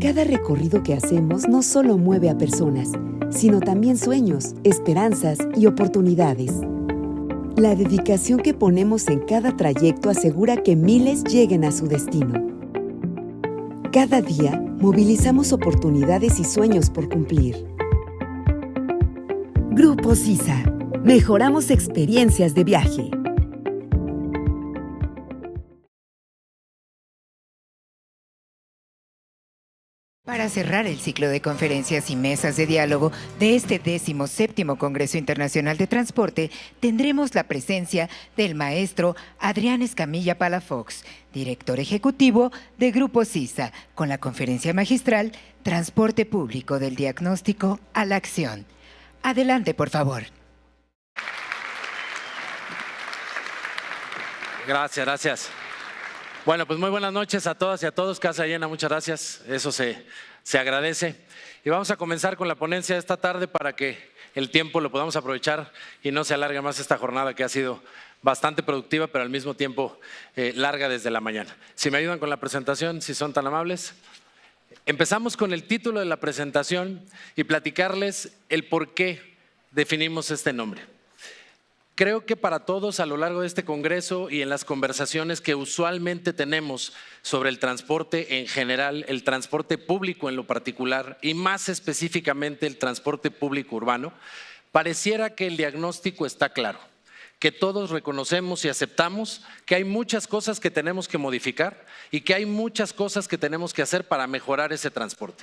Cada recorrido que hacemos no solo mueve a personas, sino también sueños, esperanzas y oportunidades. La dedicación que ponemos en cada trayecto asegura que miles lleguen a su destino. Cada día, movilizamos oportunidades y sueños por cumplir. Grupo Sisa. Mejoramos experiencias de viaje. Para cerrar el ciclo de conferencias y mesas de diálogo de este 17º Congreso Internacional de Transporte, tendremos la presencia del maestro Adrián Escamilla Palafox, director ejecutivo de Grupo Sisa, con la conferencia magistral Transporte Público del Diagnóstico a la Acción. Adelante, por favor. Gracias. Bueno, pues muy buenas noches a todas y a todos. Casa llena, muchas gracias. Eso se agradece. Y vamos a comenzar con la ponencia de esta tarde para que el tiempo lo podamos aprovechar y no se alargue más esta jornada que ha sido bastante productiva, pero al mismo tiempo larga desde la mañana. Si me ayudan con la presentación, si son tan amables. Empezamos con el título de la presentación y platicarles el por qué definimos este nombre. Creo que para todos a lo largo de este congreso y en las conversaciones que usualmente tenemos sobre el transporte en general, el transporte público en lo particular y más específicamente el transporte público urbano, pareciera que el diagnóstico está claro, que todos reconocemos y aceptamos que hay muchas cosas que tenemos que modificar y que hay muchas cosas que tenemos que hacer para mejorar ese transporte.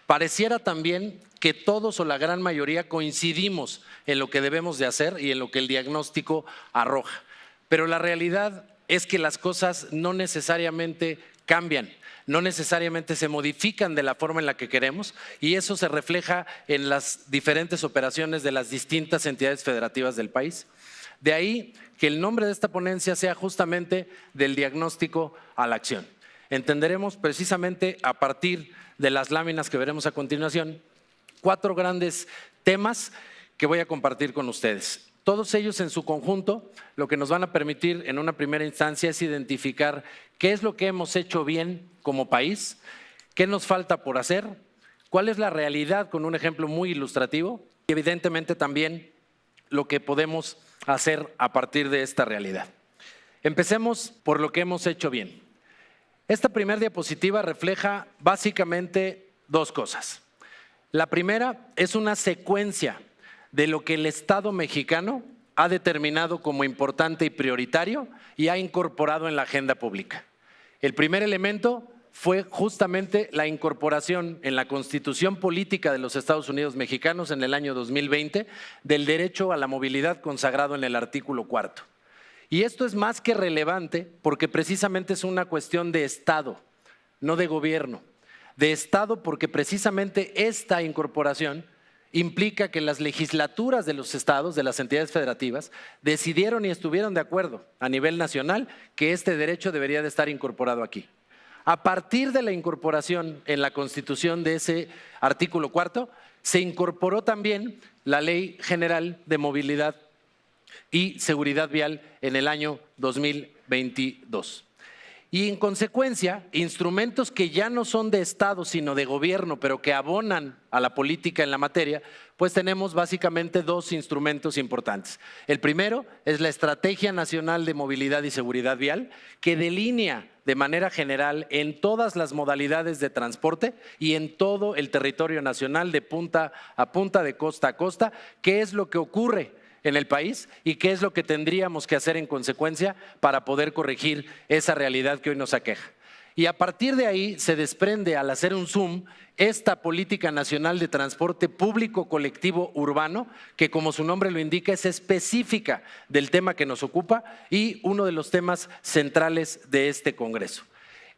Pareciera también que todos o la gran mayoría coincidimos en lo que debemos de hacer y en lo que el diagnóstico arroja. Pero la realidad es que las cosas no necesariamente cambian, no necesariamente se modifican de la forma en la que queremos y eso se refleja en las diferentes operaciones de las distintas entidades federativas del país. De ahí que el nombre de esta ponencia sea justamente del diagnóstico a la acción. Entenderemos precisamente a partir de las láminas que veremos a continuación 4 grandes temas que voy a compartir con ustedes. Todos ellos en su conjunto lo que nos van a permitir en una primera instancia es identificar qué es lo que hemos hecho bien como país, qué nos falta por hacer, cuál es la realidad con un ejemplo muy ilustrativo y evidentemente también lo que podemos hacer a partir de esta realidad. Empecemos por lo que hemos hecho bien. Esta primera diapositiva refleja básicamente 2 cosas. La primera es una secuencia de lo que el Estado mexicano ha determinado como importante y prioritario y ha incorporado en la agenda pública. El primer elemento fue justamente la incorporación en la Constitución Política de los Estados Unidos Mexicanos en el año 2020 del derecho a la movilidad consagrado en el artículo 4. Y esto es más que relevante porque precisamente es una cuestión de Estado, no de gobierno. De Estado porque precisamente esta incorporación implica que las legislaturas de los estados, de las entidades federativas, decidieron y estuvieron de acuerdo a nivel nacional que este derecho debería de estar incorporado aquí. A partir de la incorporación en la Constitución de ese artículo 4, se incorporó también la Ley General de Movilidad y Seguridad Vial en el año 2022. Y en consecuencia, instrumentos que ya no son de Estado, sino de gobierno, pero que abonan a la política en la materia, pues tenemos básicamente 2 instrumentos importantes. El primero es la Estrategia Nacional de Movilidad y Seguridad Vial, que delinea de manera general en todas las modalidades de transporte y en todo el territorio nacional de punta a punta, de costa a costa, qué es lo que ocurre en el país y qué es lo que tendríamos que hacer en consecuencia para poder corregir esa realidad que hoy nos aqueja. Y a partir de ahí se desprende, al hacer un zoom, esta Política Nacional de Transporte Público Colectivo Urbano, que como su nombre lo indica es específica del tema que nos ocupa y uno de los temas centrales de este Congreso.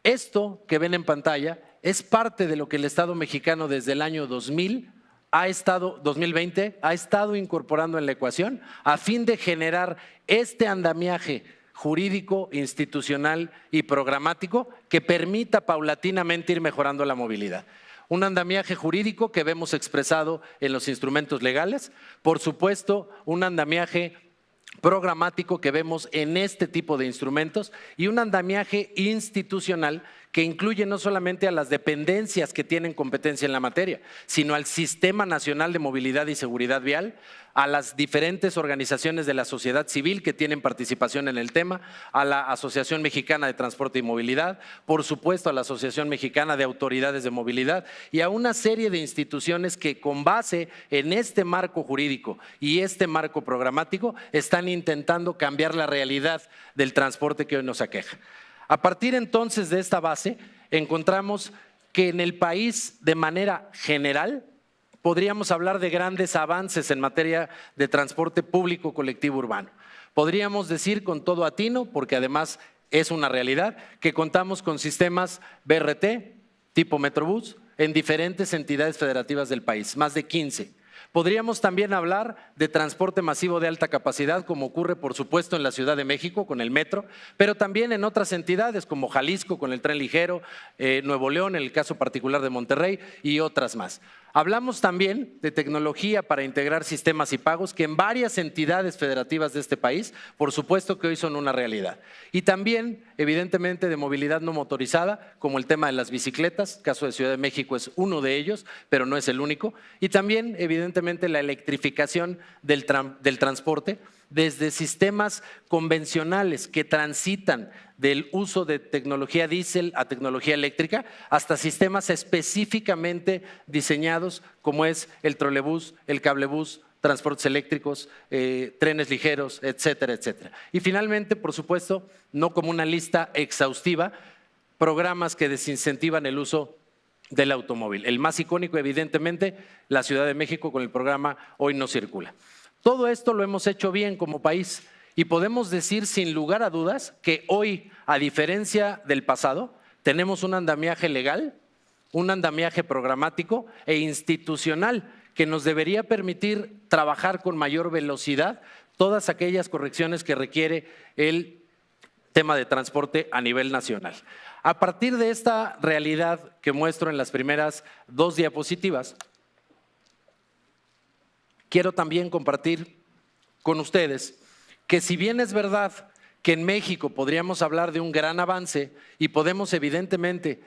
Esto que ven en pantalla es parte de lo que el Estado mexicano desde el año 2020 ha estado incorporando en la ecuación a fin de generar este andamiaje jurídico, institucional y programático que permita paulatinamente ir mejorando la movilidad. Un andamiaje jurídico que vemos expresado en los instrumentos legales, por supuesto un andamiaje programático que vemos en este tipo de instrumentos y un andamiaje institucional que incluye no solamente a las dependencias que tienen competencia en la materia, sino al Sistema Nacional de Movilidad y Seguridad Vial, a las diferentes organizaciones de la sociedad civil que tienen participación en el tema, a la Asociación Mexicana de Transporte y Movilidad, por supuesto a la Asociación Mexicana de Autoridades de Movilidad y a una serie de instituciones que con base en este marco jurídico y este marco programático están intentando cambiar la realidad del transporte que hoy nos aqueja. A partir entonces de esta base, encontramos que en el país de manera general podríamos hablar de grandes avances en materia de transporte público colectivo urbano. Podríamos decir con todo atino, porque además es una realidad, que contamos con sistemas BRT tipo Metrobús en diferentes entidades federativas del país, más de 15. Podríamos también hablar de transporte masivo de alta capacidad, como ocurre por supuesto en la Ciudad de México con el metro, pero también en otras entidades como Jalisco con el tren ligero, Nuevo León en el caso particular de Monterrey y otras más. Hablamos también de tecnología para integrar sistemas y pagos que en varias entidades federativas de este país, por supuesto que hoy son una realidad. Y también, evidentemente, de movilidad no motorizada, como el tema de las bicicletas, caso de Ciudad de México es uno de ellos, pero no es el único. Y también, evidentemente, la electrificación del transporte, desde sistemas convencionales que transitan del uso de tecnología diésel a tecnología eléctrica hasta sistemas específicamente diseñados como es el trolebús, el cablebús, transportes eléctricos, trenes ligeros, etcétera, etcétera. Y finalmente, por supuesto, no como una lista exhaustiva, programas que desincentivan el uso del automóvil. El más icónico, evidentemente, la Ciudad de México con el programa Hoy No Circula. Todo esto lo hemos hecho bien como país y podemos decir sin lugar a dudas que hoy, a diferencia del pasado, tenemos un andamiaje legal, un andamiaje programático e institucional que nos debería permitir trabajar con mayor velocidad todas aquellas correcciones que requiere el tema de transporte a nivel nacional. A partir de esta realidad que muestro en las primeras 2 diapositivas, quiero también compartir con ustedes que si bien es verdad que en México podríamos hablar de un gran avance y podemos evidentemente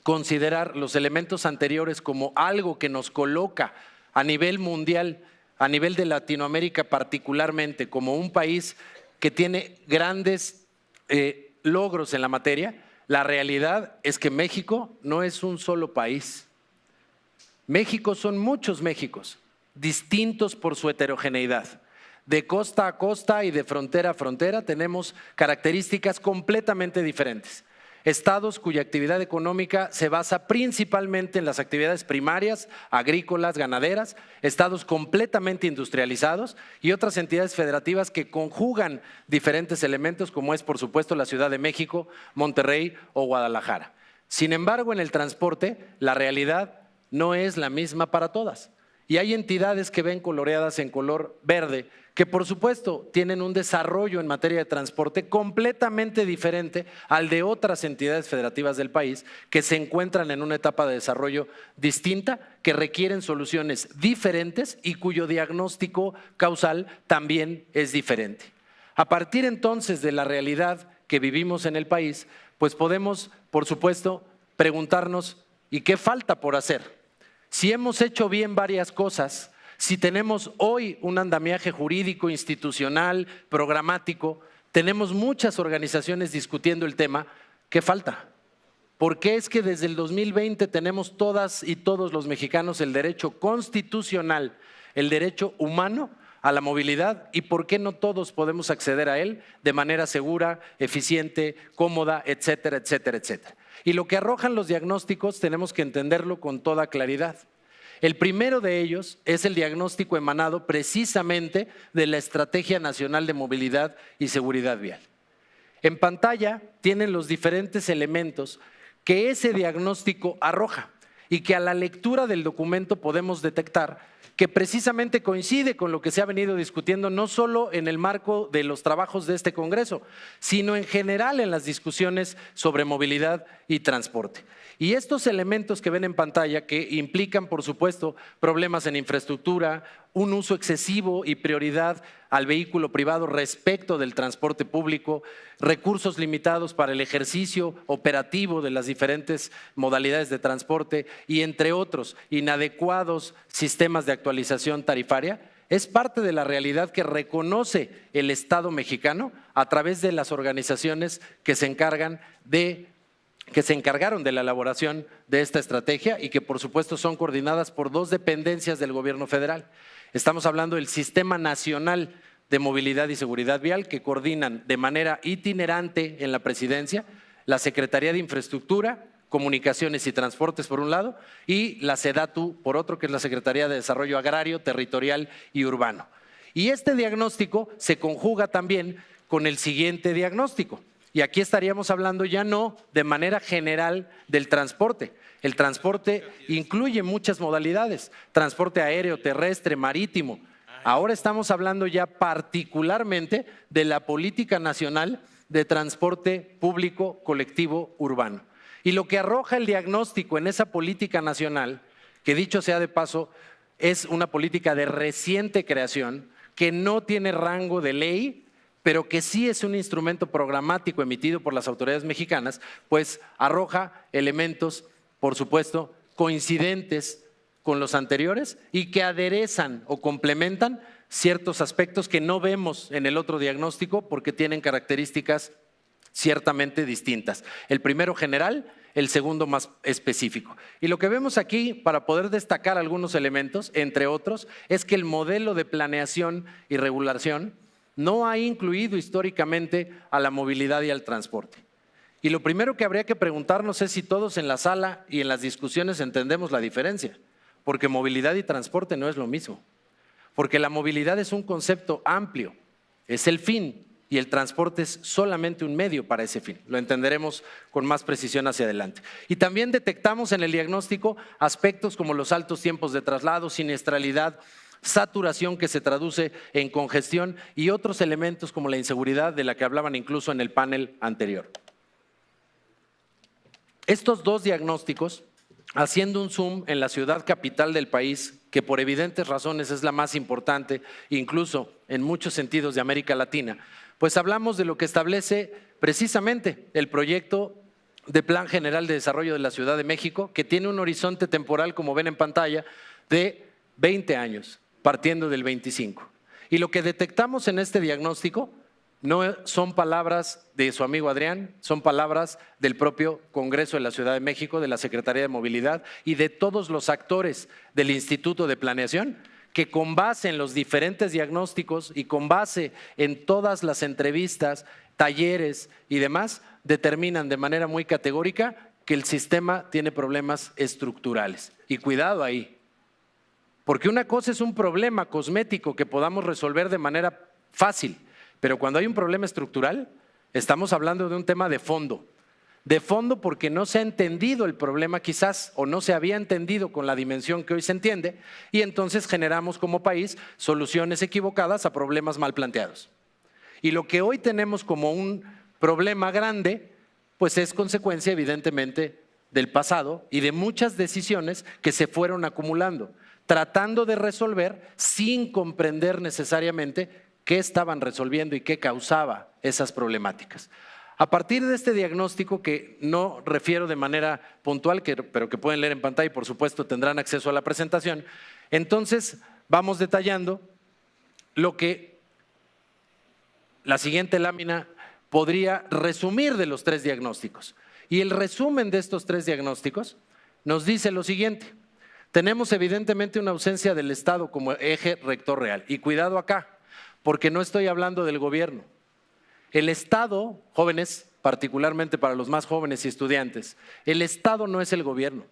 considerar los elementos anteriores como algo que nos coloca a nivel mundial, a nivel de Latinoamérica particularmente, como un país que tiene grandes logros en la materia, la realidad es que México no es un solo país. México son muchos Méxicos, distintos por su heterogeneidad. De costa a costa y de frontera a frontera tenemos características completamente diferentes. Estados cuya actividad económica se basa principalmente en las actividades primarias, agrícolas, ganaderas, estados completamente industrializados y otras entidades federativas que conjugan diferentes elementos como es por supuesto la Ciudad de México, Monterrey o Guadalajara. Sin embargo, en el transporte la realidad no es la misma para todas. Y hay entidades que ven coloreadas en color verde, que por supuesto tienen un desarrollo en materia de transporte completamente diferente al de otras entidades federativas del país que se encuentran en una etapa de desarrollo distinta, que requieren soluciones diferentes y cuyo diagnóstico causal también es diferente. A partir entonces de la realidad que vivimos en el país, pues podemos, por supuesto, preguntarnos ¿y qué falta por hacer? Si hemos hecho bien varias cosas, si tenemos hoy un andamiaje jurídico, institucional, programático, tenemos muchas organizaciones discutiendo el tema, ¿qué falta? ¿Por qué es que desde el 2020 tenemos todas y todos los mexicanos el derecho constitucional, el derecho humano a la movilidad y por qué no todos podemos acceder a él de manera segura, eficiente, cómoda, etcétera, etcétera, etcétera? Y lo que arrojan los diagnósticos tenemos que entenderlo con toda claridad. El primero de ellos es el diagnóstico emanado precisamente de la Estrategia Nacional de Movilidad y Seguridad Vial. En pantalla tienen los diferentes elementos que ese diagnóstico arroja y que a la lectura del documento podemos detectar que precisamente coincide con lo que se ha venido discutiendo no solo en el marco de los trabajos de este Congreso, sino en general en las discusiones sobre movilidad y transporte. Y estos elementos que ven en pantalla, que implican, por supuesto, problemas en infraestructura, un uso excesivo y prioridad al vehículo privado respecto del transporte público, recursos limitados para el ejercicio operativo de las diferentes modalidades de transporte y, entre otros, inadecuados sistemas de actualización tarifaria, es parte de la realidad que reconoce el Estado mexicano a través de las organizaciones que se encargaron de la elaboración de esta estrategia y que, por supuesto, son coordinadas por dos dependencias del gobierno federal. Estamos hablando del Sistema Nacional de Movilidad y Seguridad Vial, que coordinan de manera itinerante en la presidencia la Secretaría de Infraestructura, Comunicaciones y Transportes por un lado y la SEDATU por otro, que es la Secretaría de Desarrollo Agrario, Territorial y Urbano. Y este diagnóstico se conjuga también con el siguiente diagnóstico. Y aquí estaríamos hablando ya no de manera general del transporte. El transporte incluye muchas modalidades, transporte aéreo, terrestre, marítimo. Ahora estamos hablando ya particularmente de la Política Nacional de Transporte Público Colectivo Urbano. Y lo que arroja el diagnóstico en esa política nacional, que dicho sea de paso, es una política de reciente creación, que no tiene rango de ley, pero que sí es un instrumento programático emitido por las autoridades mexicanas, pues arroja elementos, por supuesto, coincidentes con los anteriores y que aderezan o complementan ciertos aspectos que no vemos en el otro diagnóstico porque tienen características ciertamente distintas. El primero general, el segundo más específico. Y lo que vemos aquí, para poder destacar algunos elementos, entre otros, es que el modelo de planeación y regulación no ha incluido históricamente a la movilidad y al transporte. Y lo primero que habría que preguntarnos es si todos en la sala y en las discusiones entendemos la diferencia, porque movilidad y transporte no es lo mismo, porque la movilidad es un concepto amplio, es el fin y el transporte es solamente un medio para ese fin. Lo entenderemos con más precisión hacia adelante. Y también detectamos en el diagnóstico aspectos como los altos tiempos de traslado, siniestralidad, saturación que se traduce en congestión y otros elementos como la inseguridad de la que hablaban incluso en el panel anterior. Estos dos diagnósticos, haciendo un zoom en la ciudad capital del país, que por evidentes razones es la más importante, incluso en muchos sentidos de América Latina, pues hablamos de lo que establece precisamente el proyecto de Plan General de Desarrollo de la Ciudad de México, que tiene un horizonte temporal, como ven en pantalla, de 20 años, partiendo del 25. Y lo que detectamos en este diagnóstico no son palabras de su amigo Adrián, son palabras del propio Congreso de la Ciudad de México, de la Secretaría de Movilidad y de todos los actores del Instituto de Planeación, que con base en los diferentes diagnósticos y con base en todas las entrevistas, talleres y demás, determinan de manera muy categórica que el sistema tiene problemas estructurales. Y cuidado ahí, porque una cosa es un problema cosmético que podamos resolver de manera fácil, pero cuando hay un problema estructural, estamos hablando de un tema de fondo porque no se ha entendido el problema quizás o no se había entendido con la dimensión que hoy se entiende y entonces generamos como país soluciones equivocadas a problemas mal planteados. Y lo que hoy tenemos como un problema grande, pues es consecuencia evidentemente del pasado y de muchas decisiones que se fueron acumulando, tratando de resolver sin comprender necesariamente qué estaban resolviendo y qué causaba esas problemáticas. A partir de este diagnóstico, que no refiero de manera puntual, pero que pueden leer en pantalla y por supuesto tendrán acceso a la presentación, entonces vamos detallando lo que la siguiente lámina podría resumir de los tres diagnósticos. Y el resumen de estos tres diagnósticos nos dice lo siguiente. Tenemos evidentemente una ausencia del Estado como eje rector real. Y cuidado acá, porque no estoy hablando del gobierno. El Estado, jóvenes, particularmente para los más jóvenes y estudiantes, el Estado no es el gobierno.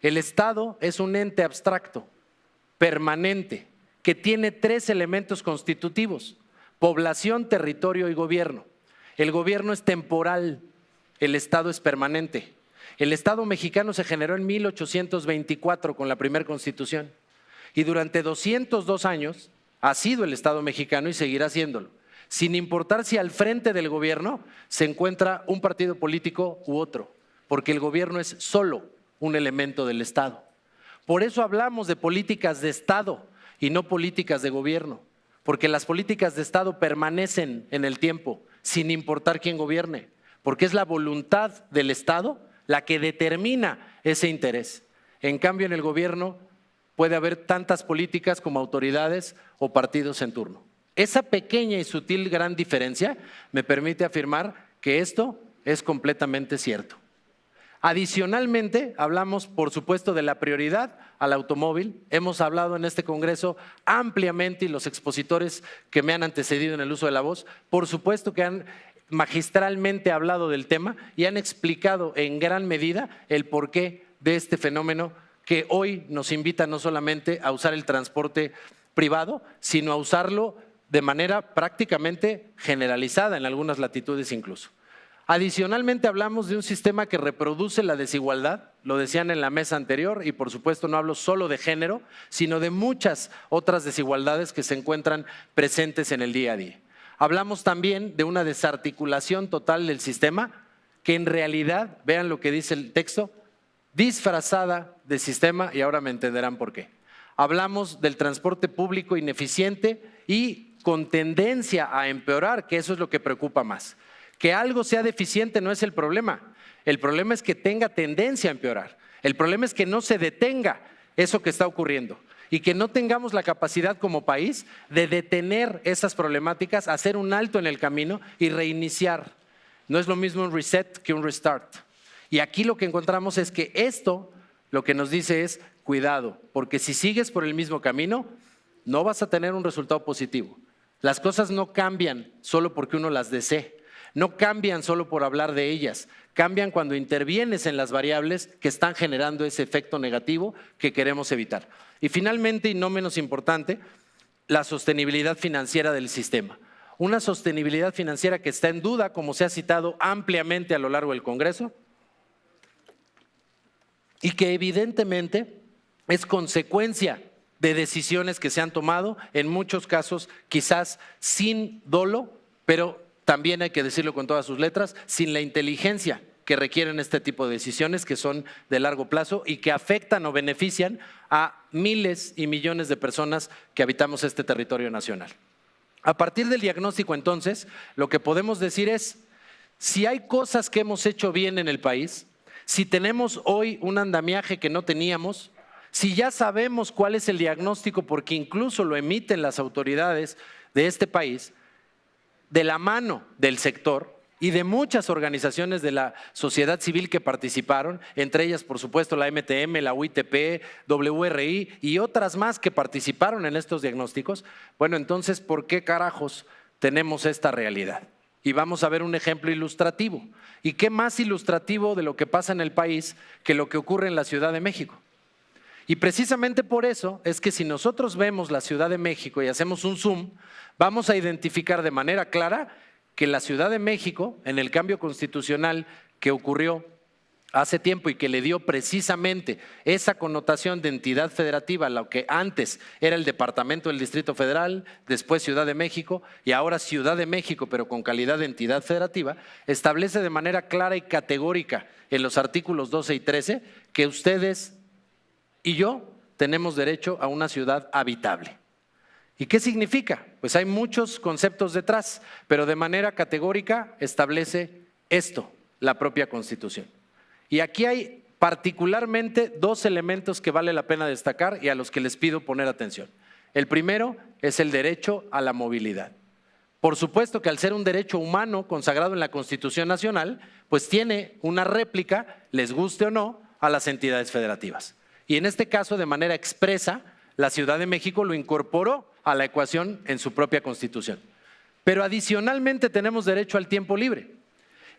El Estado es un ente abstracto, permanente, que tiene tres elementos constitutivos: población, territorio y gobierno. El gobierno es temporal, el Estado es permanente. El Estado mexicano se generó en 1824 con la primera Constitución Y durante 202 años ha sido el Estado mexicano y seguirá siéndolo, sin importar si al frente del gobierno se encuentra un partido político u otro, porque el gobierno es solo un elemento del Estado. Por eso hablamos de políticas de Estado y no políticas de gobierno, porque las políticas de Estado permanecen en el tiempo, sin importar quién gobierne, porque es la voluntad del Estado la que determina ese interés. En cambio, en el gobierno puede haber tantas políticas como autoridades o partidos en turno. Esa pequeña y sutil gran diferencia me permite afirmar que esto es completamente cierto. Adicionalmente, hablamos, por supuesto, de la prioridad al automóvil. Hemos hablado en este Congreso ampliamente y los expositores que me han antecedido en el uso de la voz, por supuesto que han magistralmente hablado del tema y han explicado en gran medida el porqué de este fenómeno que hoy nos invita no solamente a usar el transporte privado, sino a usarlo de manera prácticamente generalizada en algunas latitudes incluso. Adicionalmente hablamos de un sistema que reproduce la desigualdad, lo decían en la mesa anterior, y por supuesto no hablo solo de género, sino de muchas otras desigualdades que se encuentran presentes en el día a día. Hablamos también de una desarticulación total del sistema que en realidad, vean lo que dice el texto, disfrazada de sistema, y ahora me entenderán por qué. Hablamos del transporte público ineficiente y con tendencia a empeorar, que eso es lo que preocupa más. Que algo sea deficiente no es el problema es que tenga tendencia a empeorar. El problema es que no se detenga eso que está ocurriendo y que no tengamos la capacidad como país de detener esas problemáticas, hacer un alto en el camino y reiniciar. No es lo mismo un reset que un restart. Y aquí lo que encontramos es que esto lo que nos dice es cuidado, porque si sigues por el mismo camino, no vas a tener un resultado positivo. Las cosas no cambian solo porque uno las desee. No cambian solo por hablar de ellas, cambian cuando intervienes en las variables que están generando ese efecto negativo que queremos evitar. Y finalmente, y no menos importante, la sostenibilidad financiera del sistema. Una sostenibilidad financiera que está en duda, como se ha citado ampliamente a lo largo del Congreso, y que evidentemente es consecuencia de decisiones que se han tomado, en muchos casos quizás sin dolo, pero también hay que decirlo con todas sus letras, sin la inteligencia que requieren este tipo de decisiones que son de largo plazo y que afectan o benefician a miles y millones de personas que habitamos este territorio nacional. A partir del diagnóstico, entonces, lo que podemos decir es, si hay cosas que hemos hecho bien en el país, si tenemos hoy un andamiaje que no teníamos, si ya sabemos cuál es el diagnóstico porque incluso lo emiten las autoridades de este país, de la mano del sector y de muchas organizaciones de la sociedad civil que participaron, entre ellas, por supuesto, la MTM, la UITP, WRI y otras más que participaron en estos diagnósticos, bueno, entonces, ¿por qué carajos tenemos esta realidad? Y vamos a ver un ejemplo ilustrativo. ¿Y qué más ilustrativo de lo que pasa en el país que lo que ocurre en la Ciudad de México? Y precisamente por eso es que si nosotros vemos la Ciudad de México y hacemos un zoom, vamos a identificar de manera clara que la Ciudad de México, en el cambio constitucional que ocurrió hace tiempo y que le dio precisamente esa connotación de entidad federativa, lo que antes era el Departamento del Distrito Federal, después Ciudad de México y ahora Ciudad de México, pero con calidad de entidad federativa, establece de manera clara y categórica en los artículos 12 y 13 que ustedes y yo tenemos derecho a una ciudad habitable. ¿Y qué significa? Pues hay muchos conceptos detrás, pero de manera categórica establece esto, la propia Constitución. Y aquí hay particularmente dos elementos que vale la pena destacar y a los que les pido poner atención. El primero es el derecho a la movilidad. Por supuesto que al ser un derecho humano consagrado en la Constitución Nacional, pues tiene una réplica, les guste o no, a las entidades federativas. Y en este caso, de manera expresa, la Ciudad de México lo incorporó a la ecuación en su propia Constitución. Pero adicionalmente tenemos derecho al tiempo libre.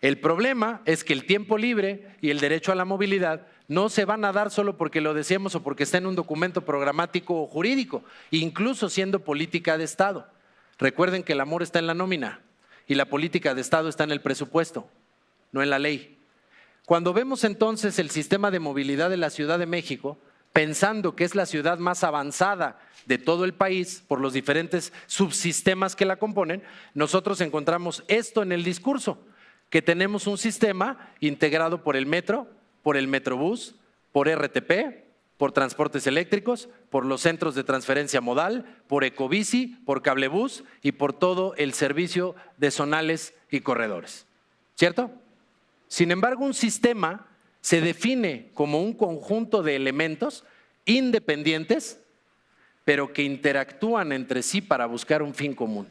El problema es que el tiempo libre y el derecho a la movilidad no se van a dar solo porque lo deseemos o porque está en un documento programático o jurídico, incluso siendo política de Estado. Recuerden que el amor está en la nómina y la política de Estado está en el presupuesto, no en la ley. Cuando vemos entonces el sistema de movilidad de la Ciudad de México, pensando que es la ciudad más avanzada de todo el país por los diferentes subsistemas que la componen, nosotros encontramos esto en el discurso, que tenemos un sistema integrado por el metro, por el Metrobús, por RTP, por transportes eléctricos, por los centros de transferencia modal, por Ecobici, por Cablebús y por todo el servicio de zonales y corredores. ¿Cierto? Sin embargo, un sistema se define como un conjunto de elementos independientes, pero que interactúan entre sí para buscar un fin común.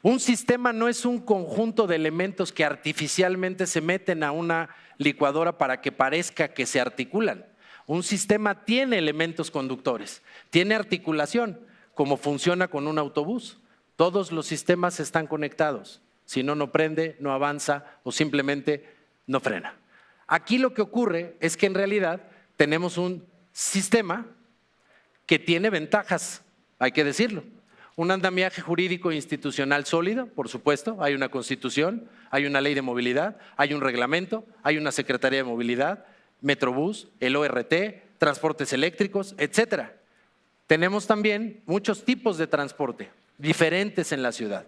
Un sistema no es un conjunto de elementos que artificialmente se meten a una licuadora para que parezca que se articulan. Un sistema tiene elementos conductores, tiene articulación, como funciona con un autobús. Todos los sistemas están conectados. Si no, no prende, no avanza o simplemente no frena. Aquí lo que ocurre es que en realidad tenemos un sistema que tiene ventajas, hay que decirlo. Un andamiaje jurídico e institucional sólido, por supuesto, hay una constitución, hay una ley de movilidad, hay un reglamento, hay una Secretaría de Movilidad, Metrobús, el ORT, transportes eléctricos, etcétera. Tenemos también muchos tipos de transporte diferentes en la ciudad.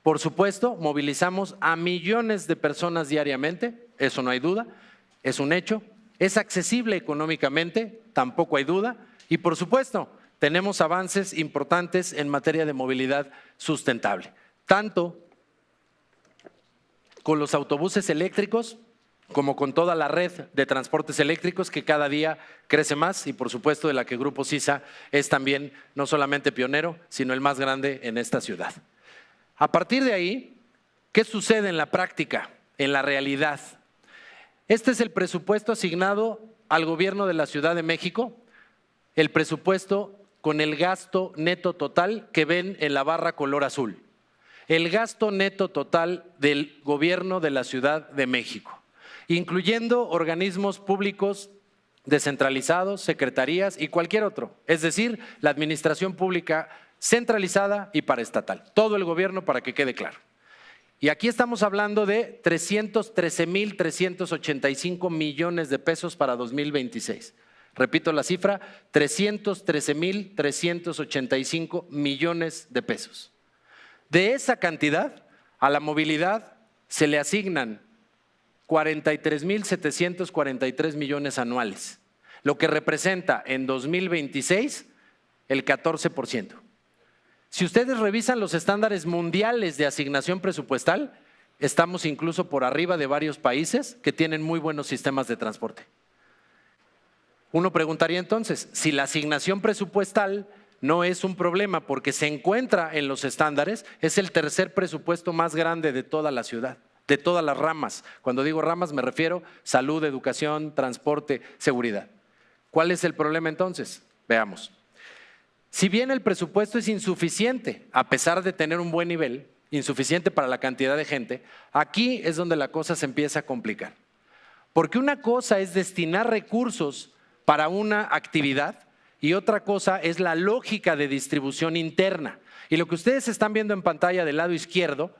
Por supuesto, movilizamos a millones de personas diariamente, eso no hay duda, es un hecho. Es accesible económicamente, tampoco hay duda. Y por supuesto, tenemos avances importantes en materia de movilidad sustentable, tanto con los autobuses eléctricos como con toda la red de transportes eléctricos que cada día crece más y por supuesto de la que Grupo Sisa es también no solamente pionero, sino el más grande en esta ciudad. A partir de ahí, ¿qué sucede en la práctica, en la realidad? Este es el presupuesto asignado al gobierno de la Ciudad de México, el presupuesto con el gasto neto total que ven en la barra color azul. El gasto neto total del gobierno de la Ciudad de México, incluyendo organismos públicos descentralizados, secretarías y cualquier otro, es decir, la administración pública centralizada y paraestatal, todo el gobierno para que quede claro. Y aquí estamos hablando de 313,385 millones de pesos para 2026. Repito la cifra, 313,385 millones de pesos. De esa cantidad, a la movilidad se le asignan 43,743 millones anuales, lo que representa en 2026 el 14%. Si ustedes revisan los estándares mundiales de asignación presupuestal, estamos incluso por arriba de varios países que tienen muy buenos sistemas de transporte. Uno preguntaría entonces, si la asignación presupuestal no es un problema porque se encuentra en los estándares, es el tercer presupuesto más grande de toda la ciudad, de todas las ramas. Cuando digo ramas me refiero salud, educación, transporte, seguridad. ¿Cuál es el problema entonces? Veamos. Si bien el presupuesto es insuficiente, a pesar de tener un buen nivel, insuficiente para la cantidad de gente, aquí es donde la cosa se empieza a complicar. Porque una cosa es destinar recursos para una actividad y otra cosa es la lógica de distribución interna. Y lo que ustedes están viendo en pantalla del lado izquierdo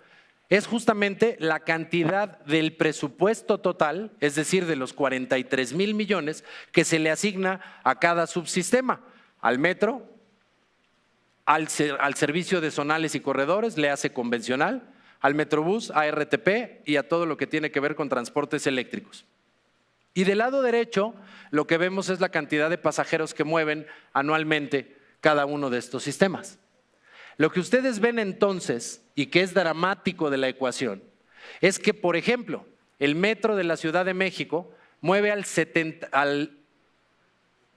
es justamente la cantidad del presupuesto total, es decir, de los 43,000 millones que se le asigna a cada subsistema, al metro, al servicio de zonales y corredores, le hace convencional, al Metrobús, a RTP y a todo lo que tiene que ver con transportes eléctricos. Y del lado derecho, lo que vemos es la cantidad de pasajeros que mueven anualmente cada uno de estos sistemas. Lo que ustedes ven entonces, y que es dramático de la ecuación, es que, por ejemplo, el metro de la Ciudad de México mueve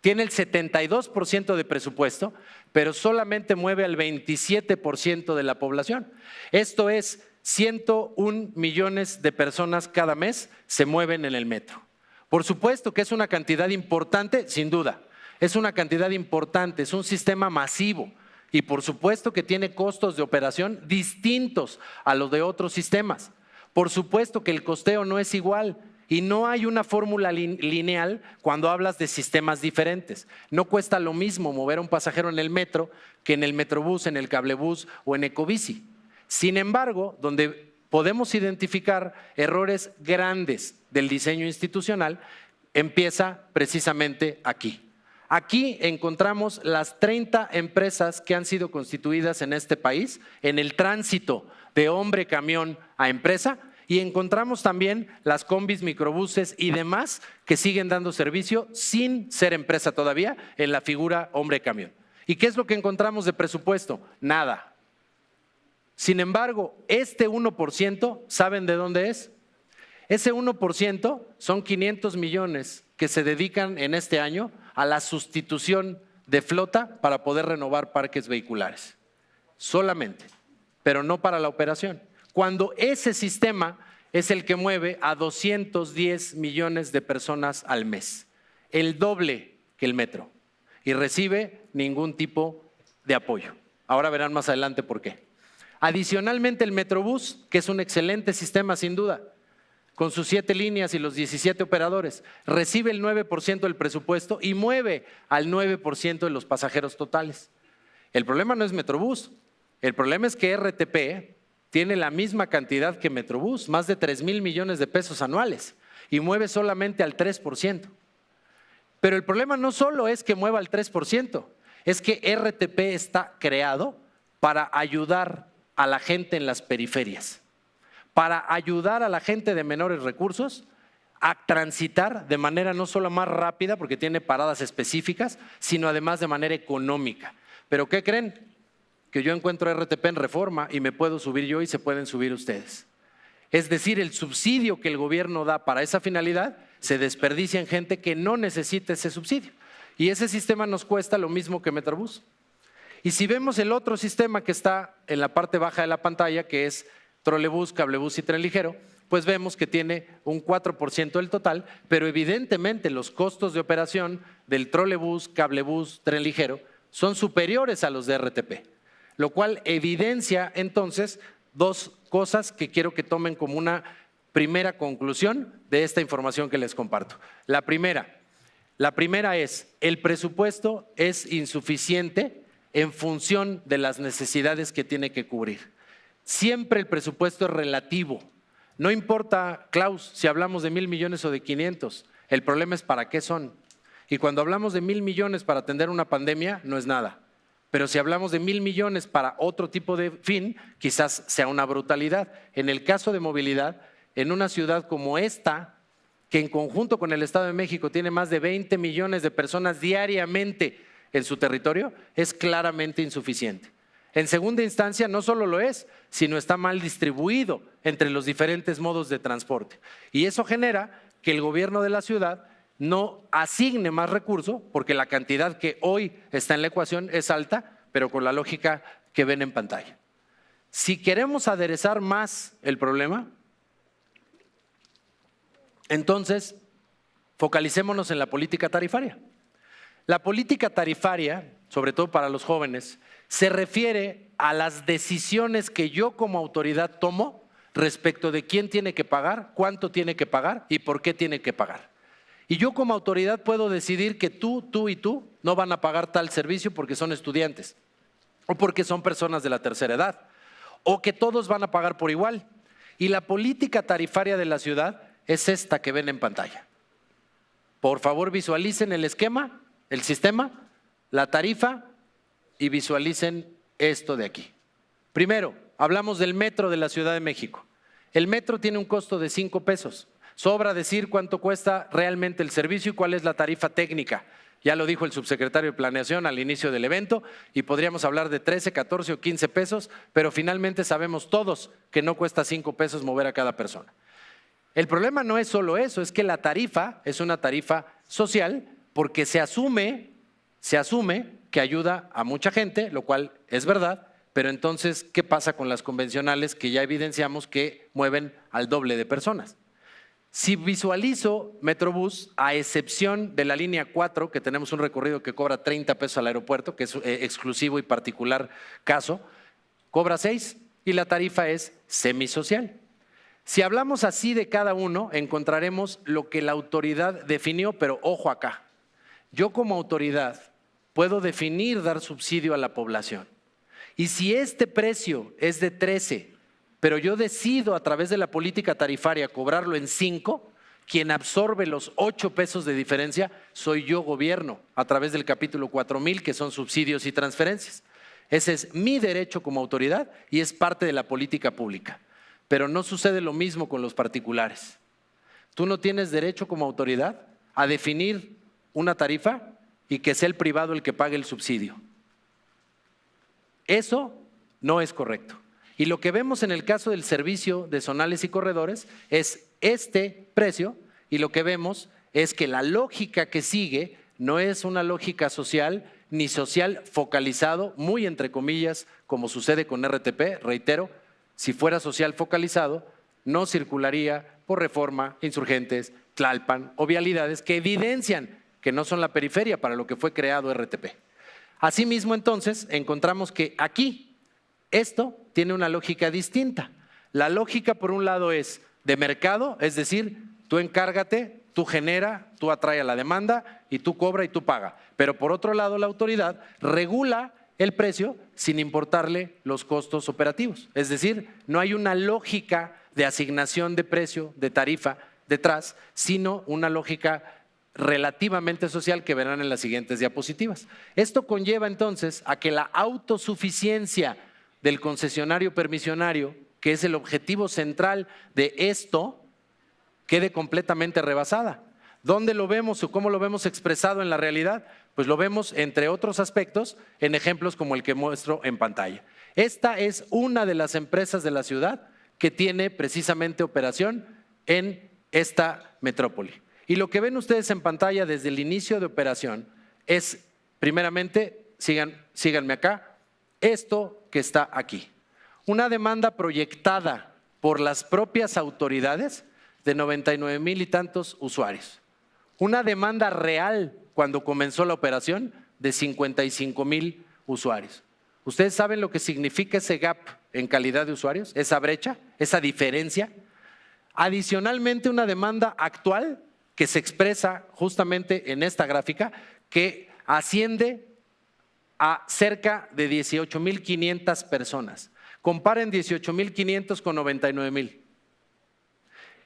tiene el 72% de presupuesto, pero solamente mueve al 27% de la población. Esto es, 101 millones de personas cada mes se mueven en el metro. Por supuesto que es una cantidad importante, sin duda, es una cantidad importante, es un sistema masivo y por supuesto que tiene costos de operación distintos a los de otros sistemas. Por supuesto que el costeo no es igual. Y no hay una fórmula lineal cuando hablas de sistemas diferentes. No cuesta lo mismo mover a un pasajero en el metro que en el Metrobús, en el Cablebús o en Ecobici. Sin embargo, donde podemos identificar errores grandes del diseño institucional, empieza precisamente aquí. Aquí encontramos las 30 empresas que han sido constituidas en este país en el tránsito de hombre camión a empresa, y encontramos también las combis, microbuses y demás que siguen dando servicio sin ser empresa todavía en la figura hombre camión. ¿Y qué es lo que encontramos de presupuesto? Nada. Sin embargo, este 1%, ¿saben de dónde es? Ese 1% son 500 millones que se dedican en este año a la sustitución de flota para poder renovar parques vehiculares. Solamente, pero no para la operación. Cuando ese sistema es el que mueve a 210 millones de personas al mes, el doble que el metro, y recibe ningún tipo de apoyo. Ahora verán más adelante por qué. Adicionalmente, el Metrobús, que es un excelente sistema sin duda, con sus 7 líneas y los 17 operadores, recibe el 9% del presupuesto y mueve al 9% de los pasajeros totales. El problema no es Metrobús, el problema es que RTP tiene la misma cantidad que Metrobús, más de 3,000 millones de pesos anuales, y mueve solamente al 3%. Pero el problema no solo es que mueva al 3%, es que RTP está creado para ayudar a la gente en las periferias, para ayudar a la gente de menores recursos a transitar de manera no solo más rápida, porque tiene paradas específicas, sino además de manera económica. ¿Pero qué creen? Que yo encuentro RTP en Reforma y me puedo subir yo y se pueden subir ustedes. Es decir, el subsidio que el gobierno da para esa finalidad se desperdicia en gente que no necesita ese subsidio. Y ese sistema nos cuesta lo mismo que Metrobús. Y si vemos el otro sistema que está en la parte baja de la pantalla, que es trolebús, cablebús y tren ligero, pues vemos que tiene un 4% del total, pero evidentemente los costos de operación del trolebús, cablebús, tren ligero son superiores a los de RTP, lo cual evidencia entonces dos cosas que quiero que tomen como una primera conclusión de esta información que les comparto. La primera es, el presupuesto es insuficiente en función de las necesidades que tiene que cubrir. Siempre el presupuesto es relativo. No importa, Klaus, si hablamos de 1,000 millones o de 500, el problema es para qué son. Y cuando hablamos de 1,000 millones para atender una pandemia, no es nada. Pero si hablamos de 1,000 millones para otro tipo de fin, quizás sea una brutalidad. En el caso de movilidad, en una ciudad como esta, que en conjunto con el Estado de México tiene más de 20 millones de personas diariamente en su territorio, es claramente insuficiente. En segunda instancia, no solo lo es, sino está mal distribuido entre los diferentes modos de transporte. Y eso genera que el gobierno de la ciudad no asigne más recursos, porque la cantidad que hoy está en la ecuación es alta, pero con la lógica que ven en pantalla. Si queremos aderezar más el problema, entonces focalicémonos en la política tarifaria. La política tarifaria, sobre todo para los jóvenes, se refiere a las decisiones que yo como autoridad tomo respecto de quién tiene que pagar, cuánto tiene que pagar y por qué tiene que pagar. Y yo como autoridad puedo decidir que tú y tú no van a pagar tal servicio porque son estudiantes o porque son personas de la tercera edad o que todos van a pagar por igual. Y la política tarifaria de la ciudad es esta que ven en pantalla. Por favor, visualicen el esquema, el sistema, la tarifa y visualicen esto de aquí. Primero, hablamos del metro de la Ciudad de México. El metro tiene un costo de 5 pesos. Sobra decir cuánto cuesta realmente el servicio y cuál es la tarifa técnica. Ya lo dijo el subsecretario de Planeación al inicio del evento y podríamos hablar de 13, 14 o 15 pesos, pero finalmente sabemos todos que no cuesta 5 pesos mover a cada persona. El problema no es solo eso, es que la tarifa es una tarifa social porque se asume que ayuda a mucha gente, lo cual es verdad, pero entonces, ¿qué pasa con las convencionales que ya evidenciamos que mueven al doble de personas? Si visualizo Metrobús, a excepción de la línea 4, que tenemos un recorrido que cobra 30 pesos al aeropuerto, que es exclusivo y particular caso, cobra 6 y la tarifa es semisocial. Si hablamos así de cada uno, encontraremos lo que la autoridad definió, pero ojo acá, yo como autoridad puedo definir dar subsidio a la población. Y si este precio es de 13, pero yo decido a través de la política tarifaria cobrarlo en 5, quien absorbe los 8 pesos de diferencia soy yo, gobierno, a través del capítulo 4000, que son subsidios y transferencias. Ese es mi derecho como autoridad y es parte de la política pública. Pero no sucede lo mismo con los particulares. Tú no tienes derecho como autoridad a definir una tarifa y que sea el privado el que pague el subsidio. Eso no es correcto. Y lo que vemos en el caso del servicio de zonales y corredores es este precio, y lo que vemos es que la lógica que sigue no es una lógica social ni social focalizado, muy entre comillas, como sucede con RTP. Reitero, si fuera social focalizado, no circularía por Reforma, Insurgentes, Tlalpan o vialidades que evidencian que no son la periferia para lo que fue creado RTP. Asimismo, entonces, encontramos que aquí esto tiene una lógica distinta. La lógica, por un lado, es de mercado, es decir, tú encárgate, tú genera, tú atrae a la demanda y tú cobra y tú paga. Pero por otro lado, la autoridad regula el precio sin importarle los costos operativos. Es decir, no hay una lógica de asignación de precio, de tarifa detrás, sino una lógica relativamente social que verán en las siguientes diapositivas. Esto conlleva entonces a que la autosuficiencia del concesionario permisionario, que es el objetivo central de esto, quede completamente rebasada. ¿Dónde lo vemos o cómo lo vemos expresado en la realidad? Pues lo vemos, entre otros aspectos, en ejemplos como el que muestro en pantalla. Esta es una de las empresas de la ciudad que tiene precisamente operación en esta metrópoli. Y lo que ven ustedes en pantalla desde el inicio de operación es, primeramente, síganme acá, esto que está aquí. Una demanda proyectada por las propias autoridades de 99,000 y tantos usuarios. Una demanda real cuando comenzó la operación de 55,000 usuarios. ¿Ustedes saben lo que significa ese gap en calidad de usuarios? Esa brecha, esa diferencia. Adicionalmente, una demanda actual que se expresa justamente en esta gráfica, que asciende a cerca de 18,500 personas. Comparen 18,500 con 99,000.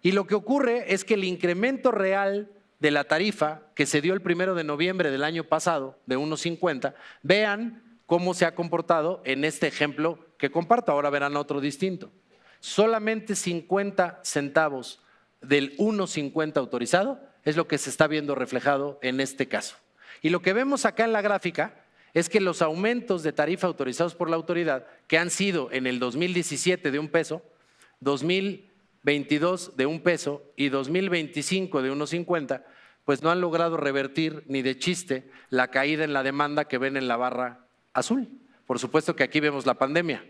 Y lo que ocurre es que el incremento real de la tarifa que se dio el 1 de noviembre del año pasado, de 1.50, vean cómo se ha comportado en este ejemplo que comparto. Ahora verán otro distinto. Solamente 50 centavos del 1.50 autorizado es lo que se está viendo reflejado en este caso. Y lo que vemos acá en la gráfica es que los aumentos de tarifa autorizados por la autoridad, que han sido en el 2017 de 1 peso, 2022 de 1 peso y 2025 de 1.50, pues no han logrado revertir ni de chiste la caída en la demanda que ven en la barra azul. Por supuesto que aquí vemos la pandemia,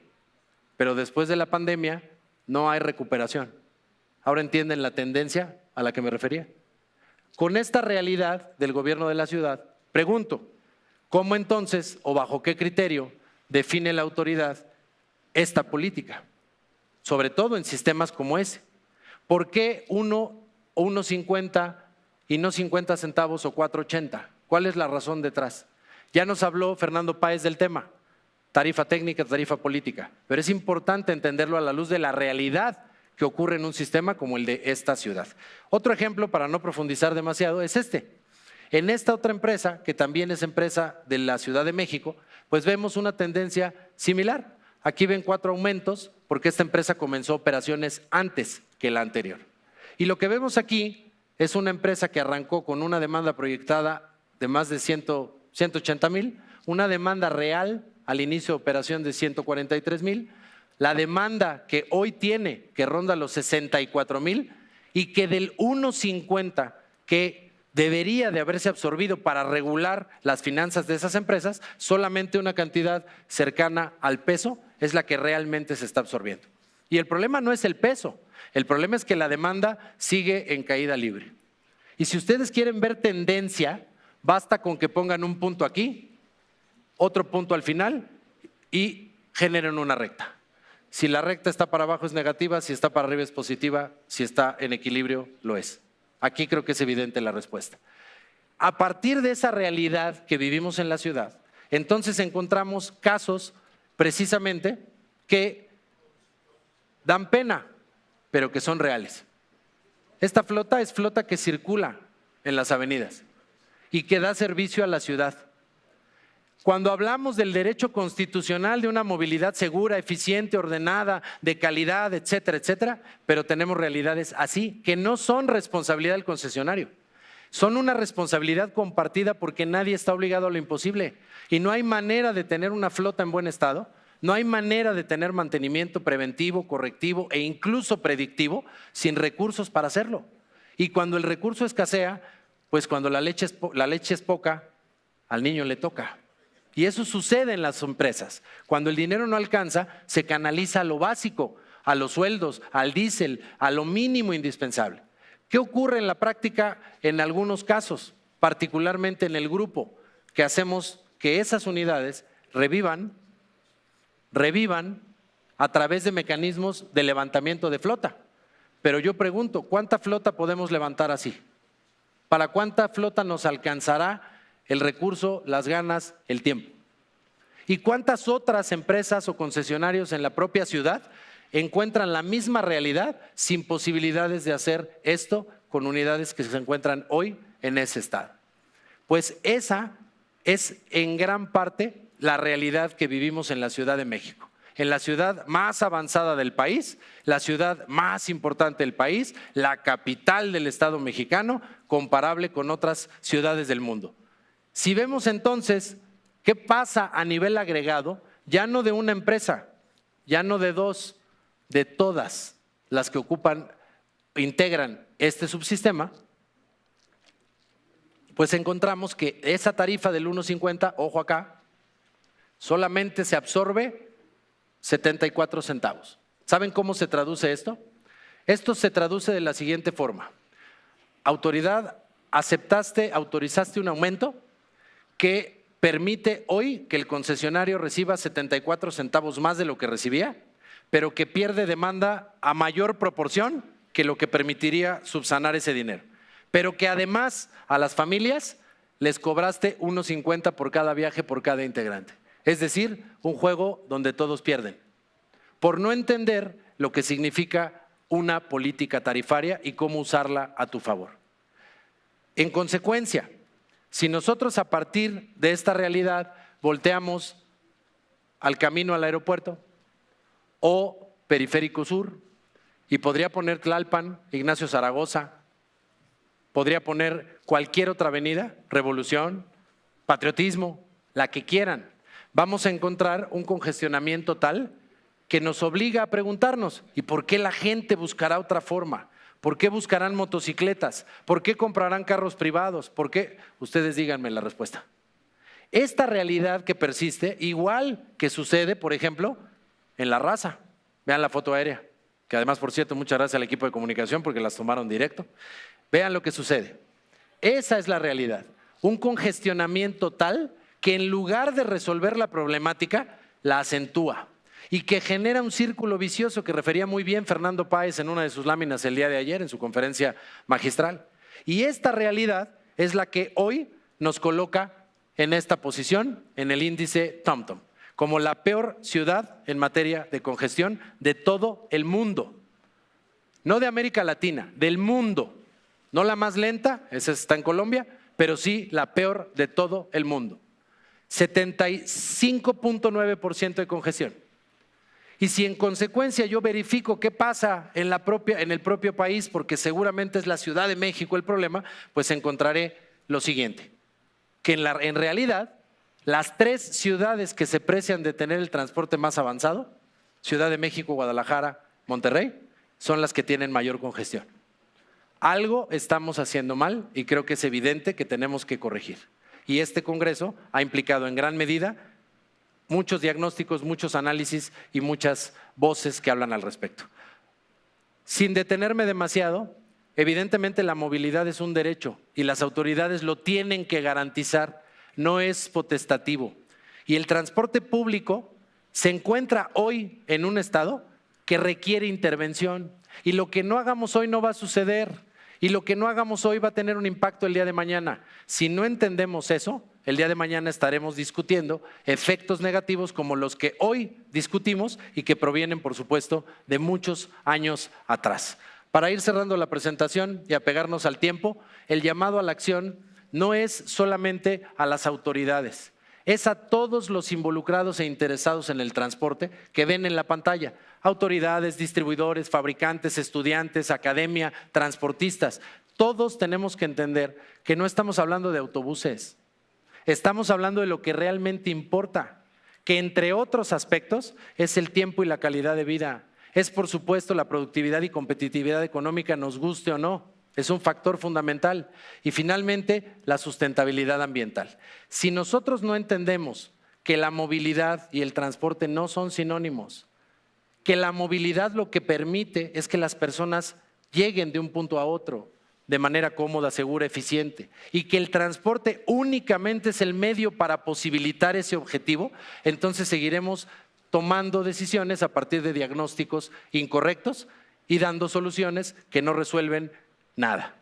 pero después de la pandemia no hay recuperación. ¿Ahora entienden la tendencia a la que me refería? Con esta realidad del gobierno de la ciudad, pregunto, ¿cómo entonces o bajo qué criterio define la autoridad esta política? Sobre todo en sistemas como ese. ¿Por qué 1 o 1.50 y no 50 centavos o 4.80? ¿Cuál es la razón detrás? Ya nos habló Fernando Páez del tema, tarifa técnica, tarifa política, pero es importante entenderlo a la luz de la realidad que ocurre en un sistema como el de esta ciudad. Otro ejemplo, para no profundizar demasiado, es este. En esta otra empresa, que también es empresa de la Ciudad de México, pues vemos una tendencia similar. Aquí ven 4 aumentos porque esta empresa comenzó operaciones antes que la anterior. Y lo que vemos aquí es una empresa que arrancó con una demanda proyectada de más de 180,000, una demanda real al inicio de operación de 143,000, la demanda que hoy tiene, que ronda los 64,000, y que del 1.50 que debería de haberse absorbido para regular las finanzas de esas empresas, solamente una cantidad cercana al peso es la que realmente se está absorbiendo. Y el problema no es el peso, el problema es que la demanda sigue en caída libre. Y si ustedes quieren ver tendencia, basta con que pongan un punto aquí, otro punto al final y generen una recta. Si la recta está para abajo es negativa, si está para arriba es positiva, si está en equilibrio lo es. Aquí creo que es evidente la respuesta. A partir de esa realidad que vivimos en la ciudad, entonces encontramos casos precisamente que dan pena, pero que son reales. Esta flota es flota que circula en las avenidas y que da servicio a la ciudad. Cuando hablamos del derecho constitucional de una movilidad segura, eficiente, ordenada, de calidad, etcétera, etcétera, pero tenemos realidades así que no son responsabilidad del concesionario. Son una responsabilidad compartida porque nadie está obligado a lo imposible y no hay manera de tener una flota en buen estado, no hay manera de tener mantenimiento preventivo, correctivo e incluso predictivo sin recursos para hacerlo. Y cuando el recurso escasea, pues cuando la leche es poca, al niño le toca. Y eso sucede en las empresas. Cuando el dinero no alcanza, se canaliza a lo básico, a los sueldos, al diésel, a lo mínimo indispensable. ¿Qué ocurre en la práctica en algunos casos, particularmente en el grupo, que hacemos que esas unidades revivan a través de mecanismos de levantamiento de flota? Pero yo pregunto, ¿cuánta flota podemos levantar así? ¿Para cuánta flota nos alcanzará el recurso, las ganas, el tiempo? ¿Y cuántas otras empresas o concesionarios en la propia ciudad encuentran la misma realidad sin posibilidades de hacer esto con unidades que se encuentran hoy en ese estado? Pues esa es en gran parte la realidad que vivimos en la Ciudad de México, en la ciudad más avanzada del país, la ciudad más importante del país, la capital del Estado mexicano, comparable con otras ciudades del mundo. Si vemos entonces qué pasa a nivel agregado, ya no de una empresa, ya no de dos, de todas las que integran este subsistema, pues encontramos que esa tarifa del 1.50, ojo acá, solamente se absorbe 74 centavos. ¿Saben cómo se traduce esto? Esto se traduce de la siguiente forma. Autoridad, autorizaste un aumento que permite hoy que el concesionario reciba 74 centavos más de lo que recibía, pero que pierde demanda a mayor proporción que lo que permitiría subsanar ese dinero. Pero que además a las familias les cobraste 1.50 por cada viaje, por cada integrante. Es decir, un juego donde todos pierden, por no entender lo que significa una política tarifaria y cómo usarla a tu favor. En consecuencia, si nosotros a partir de esta realidad volteamos al camino al aeropuerto o Periférico Sur, y podría poner Tlalpan, Ignacio Zaragoza, podría poner cualquier otra avenida, Revolución, Patriotismo, la que quieran, vamos a encontrar un congestionamiento tal que nos obliga a preguntarnos, ¿y por qué la gente buscará otra forma? ¿Por qué buscarán motocicletas? ¿Por qué comprarán carros privados? ¿Por qué? Ustedes díganme la respuesta. Esta realidad que persiste, igual que sucede, por ejemplo, en La Raza. Vean la foto aérea, que además, por cierto, muchas gracias al equipo de comunicación porque las tomaron directo. Vean lo que sucede. Esa es la realidad. Un congestionamiento tal que en lugar de resolver la problemática, la acentúa y que genera un círculo vicioso que refería muy bien Fernando Páez en una de sus láminas el día de ayer en su conferencia magistral. Y esta realidad es la que hoy nos coloca en esta posición en el índice TomTom, como la peor ciudad en materia de congestión de todo el mundo. No de América Latina, del mundo. No la más lenta, esa está en Colombia, pero sí la peor de todo el mundo. 75.9% de congestión. Y si en consecuencia yo verifico qué pasa en el propio país, porque seguramente es la Ciudad de México el problema, pues encontraré lo siguiente, que en realidad las tres ciudades que se precian de tener el transporte más avanzado, Ciudad de México, Guadalajara, Monterrey, son las que tienen mayor congestión. Algo estamos haciendo mal y creo que es evidente que tenemos que corregir. Y este Congreso ha implicado en gran medida muchos diagnósticos, muchos análisis y muchas voces que hablan al respecto. Sin detenerme demasiado, evidentemente la movilidad es un derecho y las autoridades lo tienen que garantizar, no es potestativo. Y el transporte público se encuentra hoy en un estado que requiere intervención y lo que no hagamos hoy no va a suceder y lo que no hagamos hoy va a tener un impacto el día de mañana. Si no entendemos eso, el día de mañana estaremos discutiendo efectos negativos como los que hoy discutimos y que provienen, por supuesto, de muchos años atrás. Para ir cerrando la presentación y apegarnos al tiempo, el llamado a la acción no es solamente a las autoridades, es a todos los involucrados e interesados en el transporte que ven en la pantalla. Autoridades, distribuidores, fabricantes, estudiantes, academia, transportistas. Todos tenemos que entender que no estamos hablando de autobuses, estamos hablando de lo que realmente importa, que entre otros aspectos es el tiempo y la calidad de vida. Es por supuesto la productividad y competitividad económica, nos guste o no. Es un factor fundamental. Y finalmente, la sustentabilidad ambiental. Si nosotros no entendemos que la movilidad y el transporte no son sinónimos, que la movilidad lo que permite es que las personas lleguen de un punto a otro de manera cómoda, segura, eficiente, y que el transporte únicamente es el medio para posibilitar ese objetivo, entonces seguiremos tomando decisiones a partir de diagnósticos incorrectos y dando soluciones que no resuelven nada.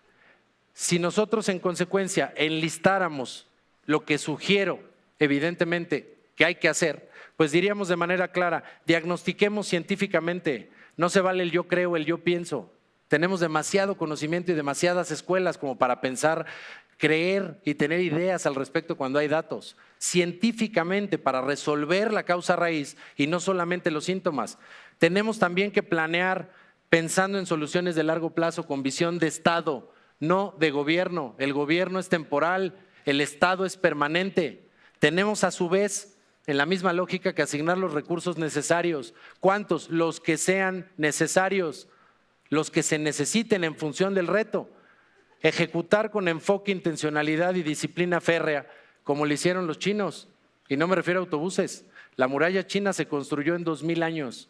Si nosotros en consecuencia enlistáramos lo que sugiero, evidentemente, que hay que hacer, pues diríamos de manera clara, diagnostiquemos científicamente, no se vale el yo creo, el yo pienso. Tenemos demasiado conocimiento y demasiadas escuelas como para pensar, creer y tener ideas al respecto cuando hay datos. Científicamente, para resolver la causa raíz y no solamente los síntomas, tenemos también que planear pensando en soluciones de largo plazo con visión de Estado, no de gobierno. El gobierno es temporal, el Estado es permanente. Tenemos a su vez, en la misma lógica, que asignar los recursos necesarios. ¿Cuántos? Los que sean necesarios, los que se necesiten en función del reto. Ejecutar con enfoque, intencionalidad y disciplina férrea, como lo hicieron los chinos. Y no me refiero a autobuses. La muralla china se construyó en 2000 años.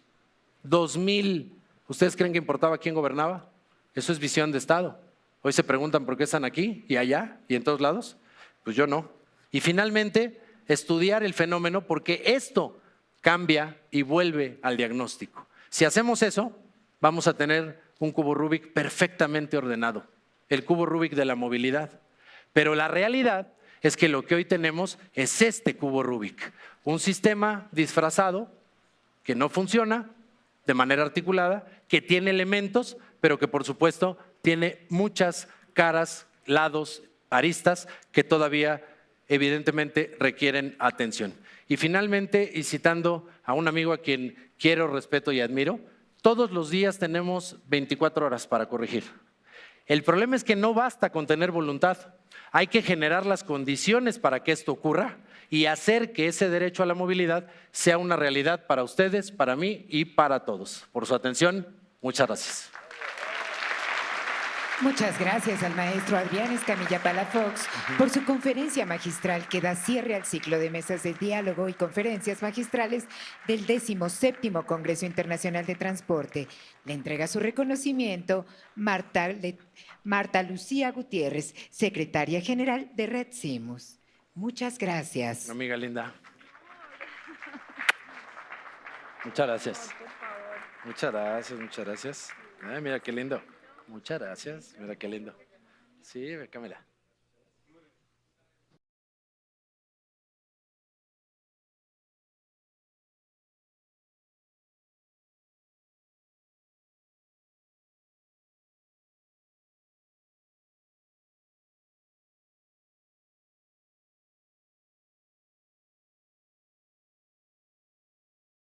2000. ¿Ustedes creen que importaba quién gobernaba? Eso es visión de Estado. Hoy se preguntan por qué están aquí y allá y en todos lados. Pues yo no. Y finalmente, estudiar el fenómeno porque esto cambia y vuelve al diagnóstico. Si hacemos eso, vamos a tener un cubo Rubik perfectamente ordenado. El cubo Rubik de la movilidad. Pero la realidad es que lo que hoy tenemos es este cubo Rubik. Un sistema disfrazado que no funciona de manera articulada, que tiene elementos, pero que por supuesto tiene muchas caras, lados, aristas que todavía evidentemente requieren atención. Y finalmente, y citando a un amigo a quien quiero, respeto y admiro, todos los días tenemos 24 horas para corregir. El problema es que no basta con tener voluntad, hay que generar las condiciones para que esto ocurra y hacer que ese derecho a la movilidad sea una realidad para ustedes, para mí y para todos. Por su atención, muchas gracias. Muchas gracias al maestro Adrián Escamilla Palafox por su conferencia magistral que da cierre al ciclo de mesas de diálogo y conferencias magistrales del 17º Congreso Internacional de Transporte. Le entrega su reconocimiento Marta Lucía Gutiérrez, secretaria general de Red Simus. Muchas gracias. Amiga linda. Muchas gracias. Muchas gracias, muchas gracias. Ay, mira qué lindo. Muchas gracias. Mira qué lindo. Sí, acá mira.